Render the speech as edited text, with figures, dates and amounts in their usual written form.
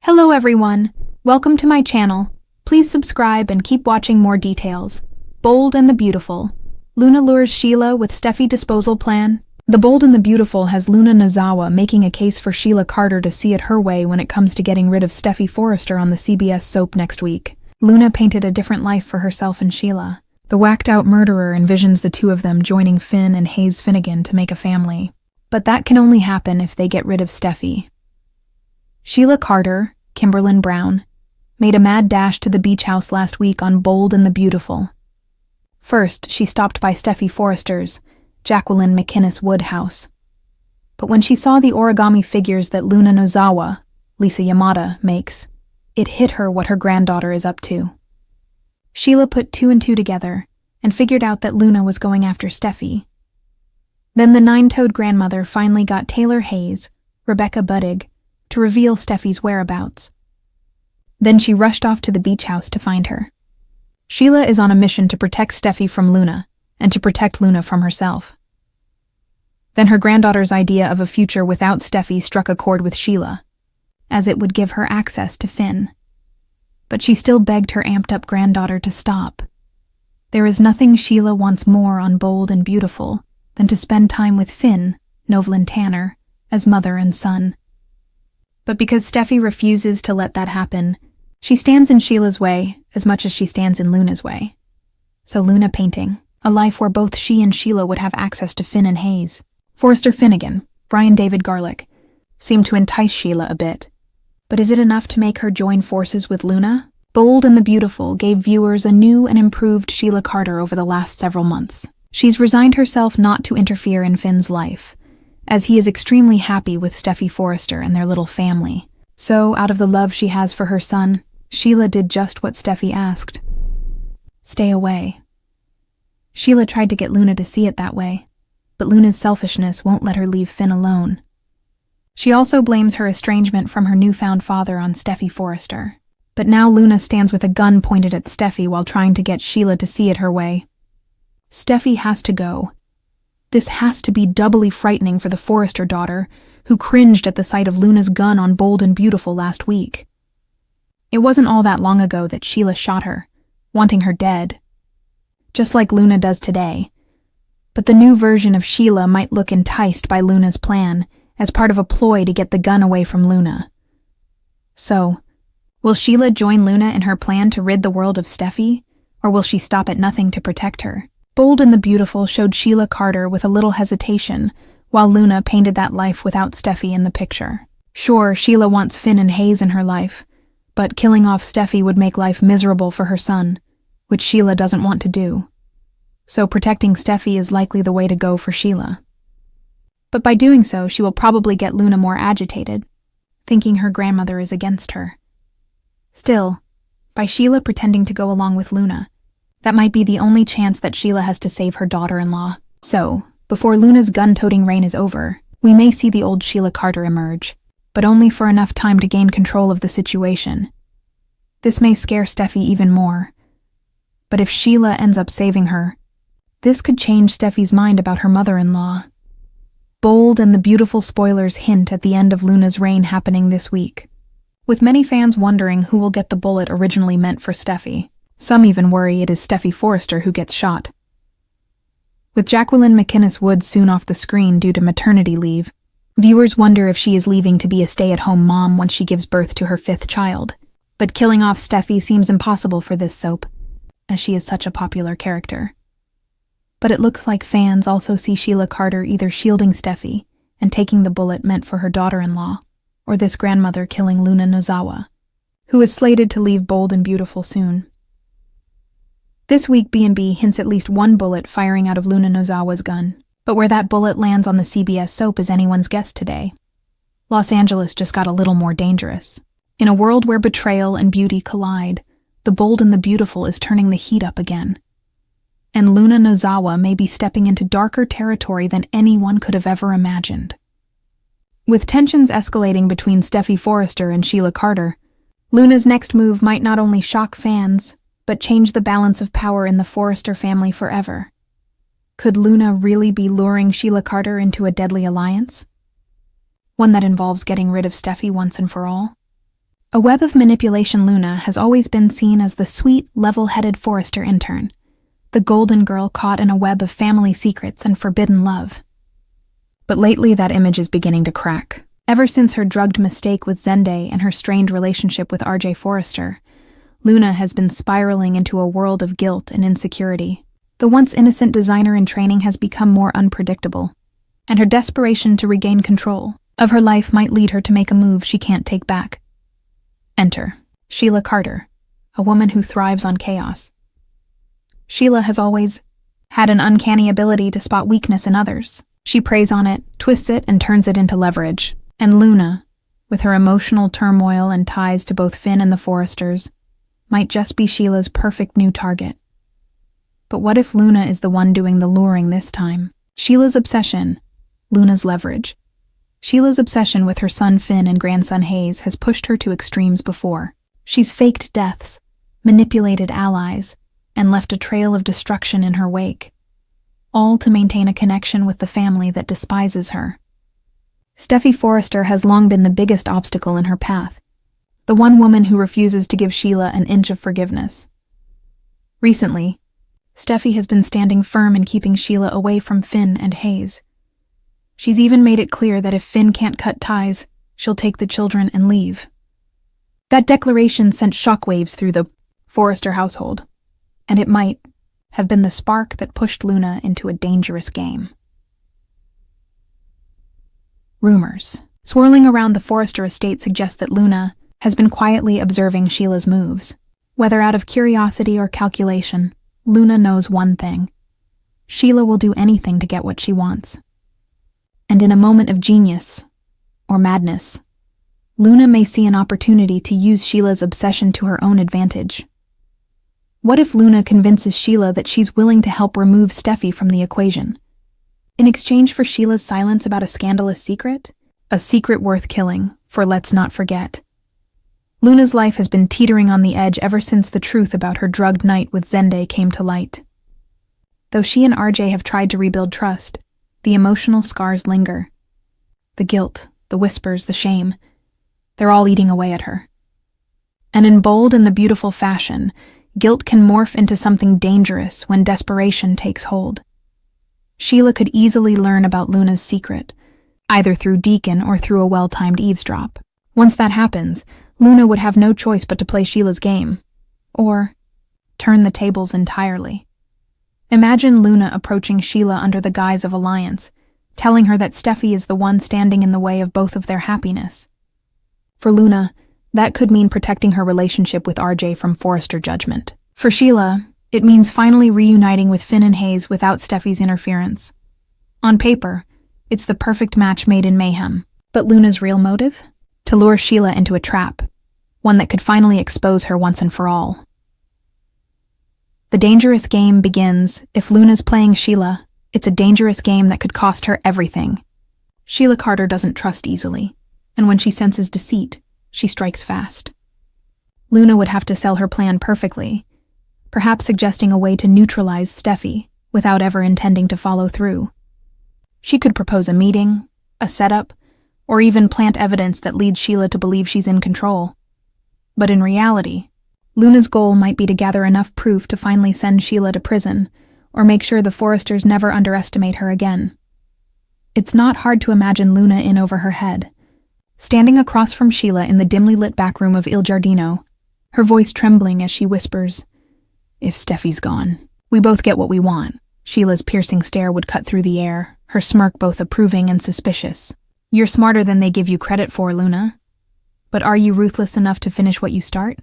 Hello everyone, welcome to my channel. Please subscribe and keep watching more details. Bold and the Beautiful. Luna lures Sheila with Steffy disposal plan. The Bold and the Beautiful has Luna Nozawa making a case for Sheila Carter to see it her way when it comes to getting rid of Steffy Forrester on the CBS soap next week. Luna painted a different life for herself and Sheila. The whacked-out murderer envisions the two of them joining Finn and Hayes Finnegan to make a family. But that can only happen if they get rid of Steffy. Sheila Carter, Kimberlyn Brown, made a mad dash to the beach house last week on Bold and the Beautiful. First, she stopped by Steffy Forrester's Jacqueline McInnes Wood house. But when she saw the origami figures that Luna Nozawa, Lisa Yamada, makes, it hit her what her granddaughter is up to. Sheila put two and two together and figured out that Luna was going after Steffy. Then the nine-toed grandmother finally got Taylor Hayes, Rebecca Buddig, to reveal Steffy's whereabouts. Then she rushed off to the beach house to find her. Sheila is on a mission to protect Steffy from Luna and to protect Luna from herself. Then her granddaughter's idea of a future without Steffy struck a chord with Sheila, as it would give her access to Finn. But she still begged her amped-up granddaughter to stop. There is nothing Sheila wants more on Bold and Beautiful than to spend time with Finn, Novlin Tanner, as mother and son. But because Steffy refuses to let that happen, she stands in Sheila's way as much as she stands in Luna's way. So Luna painting, a life where both she and Sheila would have access to Finn and Hayes. Forrester Finnegan, Brian David Garlick, seemed to entice Sheila a bit. But is it enough to make her join forces with Luna? Bold and the Beautiful gave viewers a new and improved Sheila Carter over the last several months. She's resigned herself not to interfere in Finn's life, as he is extremely happy with Steffy Forrester and their little family. So, out of the love she has for her son, Sheila did just what Steffy asked. Stay away. Sheila tried to get Luna to see it that way, but Luna's selfishness won't let her leave Finn alone. She also blames her estrangement from her newfound father on Steffy Forrester. But now Luna stands with a gun pointed at Steffy while trying to get Sheila to see it her way. Steffy has to go. This has to be doubly frightening for the Forrester daughter, who cringed at the sight of Luna's gun on Bold and Beautiful last week. It wasn't all that long ago that Sheila shot her, wanting her dead, just like Luna does today. But the new version of Sheila might look enticed by Luna's plan, as part of a ploy to get the gun away from Luna. So, will Sheila join Luna in her plan to rid the world of Steffy, or will she stop at nothing to protect her? Bold and the Beautiful showed Sheila Carter with a little hesitation, while Luna painted that life without Steffy in the picture. Sure, Sheila wants Finn and Hayes in her life, but killing off Steffy would make life miserable for her son, which Sheila doesn't want to do. So protecting Steffy is likely the way to go for Sheila. But by doing so, she will probably get Luna more agitated, thinking her grandmother is against her. Still, by Sheila pretending to go along with Luna, that might be the only chance that Sheila has to save her daughter-in-law. So, before Luna's gun-toting reign is over, we may see the old Sheila Carter emerge, but only for enough time to gain control of the situation. This may scare Steffy even more. But if Sheila ends up saving her, this could change Steffy's mind about her mother-in-law. Bold and the Beautiful spoilers hint at the end of Luna's reign happening this week, with many fans wondering who will get the bullet originally meant for Steffy. Some even worry it is Steffy Forrester who gets shot. With Jacqueline McInnes Wood soon off the screen due to maternity leave, viewers wonder if she is leaving to be a stay-at-home mom once she gives birth to her fifth child. But killing off Steffy seems impossible for this soap, as she is such a popular character. But it looks like fans also see Sheila Carter either shielding Steffy and taking the bullet meant for her daughter-in-law, or this grandmother killing Luna Nozawa, who is slated to leave Bold and Beautiful soon. This week, B&B hints at least one bullet firing out of Luna Nozawa's gun, but where that bullet lands on the CBS soap is anyone's guess today. Los Angeles just got a little more dangerous. In a world where betrayal and beauty collide, the Bold and the Beautiful is turning the heat up again. And Luna Nozawa may be stepping into darker territory than anyone could have ever imagined. With tensions escalating between Steffy Forrester and Sheila Carter, Luna's next move might not only shock fans, but change the balance of power in the Forrester family forever. Could Luna really be luring Sheila Carter into a deadly alliance? One that involves getting rid of Steffy once and for all? A web of manipulation, Luna has always been seen as the sweet, level-headed Forrester intern, the golden girl caught in a web of family secrets and forbidden love. But lately that image is beginning to crack. Ever since her drugged mistake with Zende and her strained relationship with RJ Forrester, Luna has been spiraling into a world of guilt and insecurity. The once innocent designer in training has become more unpredictable, and her desperation to regain control of her life might lead her to make a move she can't take back. Enter Sheila Carter, a woman who thrives on chaos. Sheila has always had an uncanny ability to spot weakness in others. She preys on it, twists it, and turns it into leverage. And Luna, with her emotional turmoil and ties to both Finn and the Forresters, might just be Sheila's perfect new target. But what if Luna is the one doing the luring this time? Sheila's obsession, Luna's leverage. Sheila's obsession with her son Finn and grandson Hayes has pushed her to extremes before. She's faked deaths, manipulated allies, and left a trail of destruction in her wake, all to maintain a connection with the family that despises her. Steffy Forrester has long been the biggest obstacle in her path, the one woman who refuses to give Sheila an inch of forgiveness. Recently, Steffy has been standing firm in keeping Sheila away from Finn and Hayes. She's even made it clear that if Finn can't cut ties, she'll take the children and leave. That declaration sent shockwaves through the Forrester household, and it might have been the spark that pushed Luna into a dangerous game. Rumors swirling around the Forrester estate suggest that Luna has been quietly observing Sheila's moves. Whether out of curiosity or calculation, Luna knows one thing: Sheila will do anything to get what she wants. And in a moment of genius, or madness, Luna may see an opportunity to use Sheila's obsession to her own advantage. What if Luna convinces Sheila that she's willing to help remove Steffy from the equation, in exchange for Sheila's silence about a scandalous secret? A secret worth killing, for let's not forget, Luna's life has been teetering on the edge ever since the truth about her drugged night with Zende came to light. Though she and RJ have tried to rebuild trust, the emotional scars linger. The guilt, the whispers, the shame, they're all eating away at her. And in bold and the beautiful fashion, guilt can morph into something dangerous when desperation takes hold. Sheila could easily learn about Luna's secret, either through Deacon or through a well-timed eavesdrop. Once that happens, Luna would have no choice but to play Sheila's game, or turn the tables entirely. Imagine Luna approaching Sheila under the guise of alliance, telling her that Steffy is the one standing in the way of both of their happiness. For Luna, that could mean protecting her relationship with RJ from Forrester judgment. For Sheila, it means finally reuniting with Finn and Hayes without Steffy's interference. On paper, it's the perfect match made in mayhem. But Luna's real motive? To lure Sheila into a trap, one that could finally expose her once and for all. The dangerous game begins. If Luna's playing Sheila, it's a dangerous game that could cost her everything. Sheila Carter doesn't trust easily, and when she senses deceit, she strikes fast. Luna would have to sell her plan perfectly, perhaps suggesting a way to neutralize Steffy without ever intending to follow through. She could propose a meeting, a setup, or even plant evidence that leads Sheila to believe she's in control. But in reality, Luna's goal might be to gather enough proof to finally send Sheila to prison, or make sure the Forresters never underestimate her again. It's not hard to imagine Luna in over her head, standing across from Sheila in the dimly lit back room of Il Giardino, her voice trembling as she whispers, "If Steffi's gone, we both get what we want." Sheila's piercing stare would cut through the air, her smirk both approving and suspicious. "You're smarter than they give you credit for, Luna. But are you ruthless enough to finish what you start?"